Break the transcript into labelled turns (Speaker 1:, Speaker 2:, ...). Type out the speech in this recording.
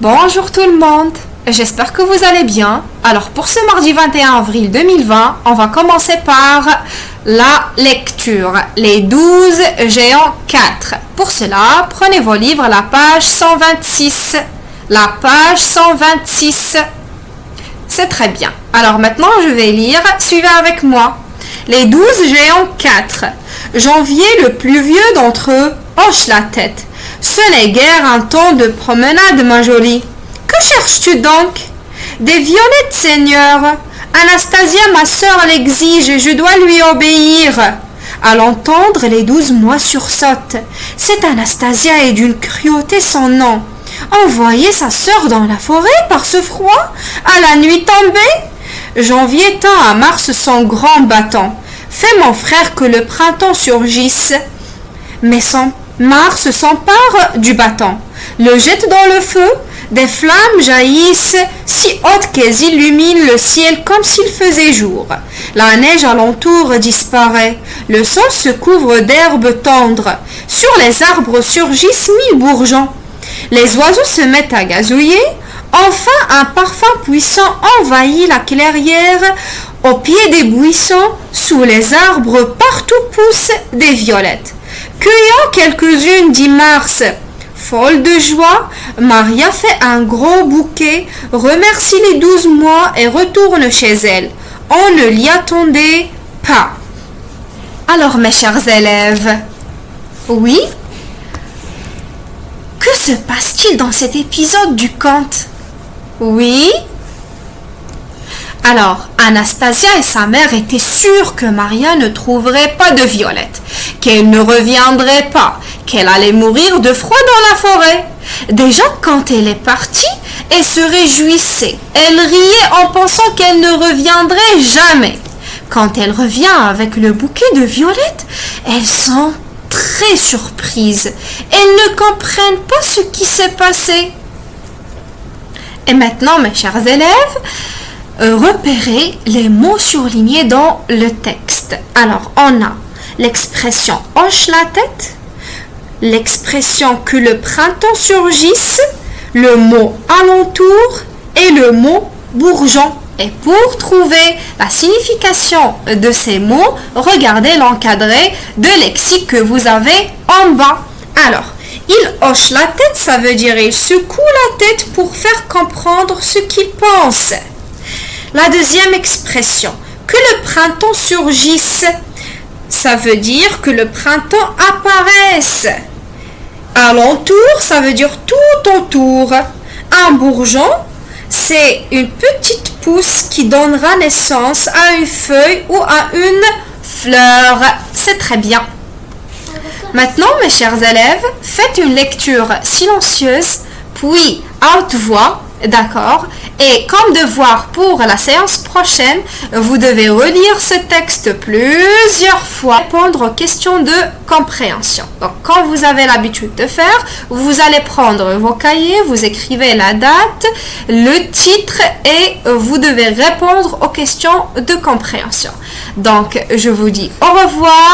Speaker 1: Bonjour tout le monde, j'espère que vous allez bien. Alors pour ce mardi 21 avril 2020, on va commencer par la lecture, les 12 géants 4. Pour cela, prenez vos livres, la page 126. La page 126. C'est très bien. Alors maintenant, je vais lire, suivez avec moi. Les 12 géants 4. Janvier, le plus vieux d'entre eux, hoche la tête. Ce n'est guère un temps de promenade, ma jolie. Que cherches-tu donc? Des violettes, Seigneur. Anastasia, ma sœur, l'exige et je dois lui obéir. À l'entendre, les 12 mois sursautent. Cette Anastasia est d'une cruauté sans nom. Envoyer sa sœur dans la forêt par ce froid, à la nuit tombée? Janvier tend à Mars son grand bâton. Fais, mon frère, que le printemps surgisse. Mais Mars s'empare du bâton, le jette dans le feu, des flammes jaillissent si hautes qu'elles illuminent le ciel comme s'il faisait jour. La neige alentour disparaît, le sang se couvre d'herbes tendres, sur les arbres surgissent 1000 bourgeons. Les oiseaux se mettent à gazouiller, enfin un parfum puissant envahit la clairière, au pied des buissons, sous les arbres partout poussent des violettes. Cueillant quelques-unes, dit Mars. Folle de joie, Maria fait un gros bouquet, remercie les 12 mois et retourne chez elle. On ne l'y attendait pas. Alors, mes chers élèves, oui? Que se passe-t-il dans cet épisode du conte? Oui? Alors, Anastasia et sa mère étaient sûres que Maria ne trouverait pas de violette, qu'elle ne reviendrait pas, qu'elle allait mourir de froid dans la forêt. Déjà, quand elle est partie, elle se réjouissait. Elle riait en pensant qu'elle ne reviendrait jamais. Quand elle revient avec le bouquet de violettes, elles sont très surprises. Elles ne comprennent pas ce qui s'est passé. Et maintenant, mes chers élèves, repérez les mots surlignés dans le texte. Alors, on a l'expression hoche la tête, l'expression que le printemps surgisse, le mot alentour et le mot bourgeon. Et pour trouver la signification de ces mots, regardez l'encadré de lexique que vous avez en bas. Alors, il hoche la tête, ça veut dire il secoue la tête pour faire comprendre ce qu'il pense. La deuxième expression, que le printemps surgisse, ça veut dire que le printemps apparaisse. Alentour, ça veut dire tout autour. Un bourgeon, c'est une petite pousse qui donnera naissance à une feuille ou à une fleur. C'est très bien. Maintenant, mes chers élèves, faites une lecture silencieuse, puis à haute voix, d'accord? Et comme devoir pour la séance prochaine, vous devez relire ce texte plusieurs fois, répondre aux questions de compréhension. Donc, quand vous avez l'habitude de faire, vous allez prendre vos cahiers, vous écrivez la date, le titre et vous devez répondre aux questions de compréhension. Donc, je vous dis au revoir.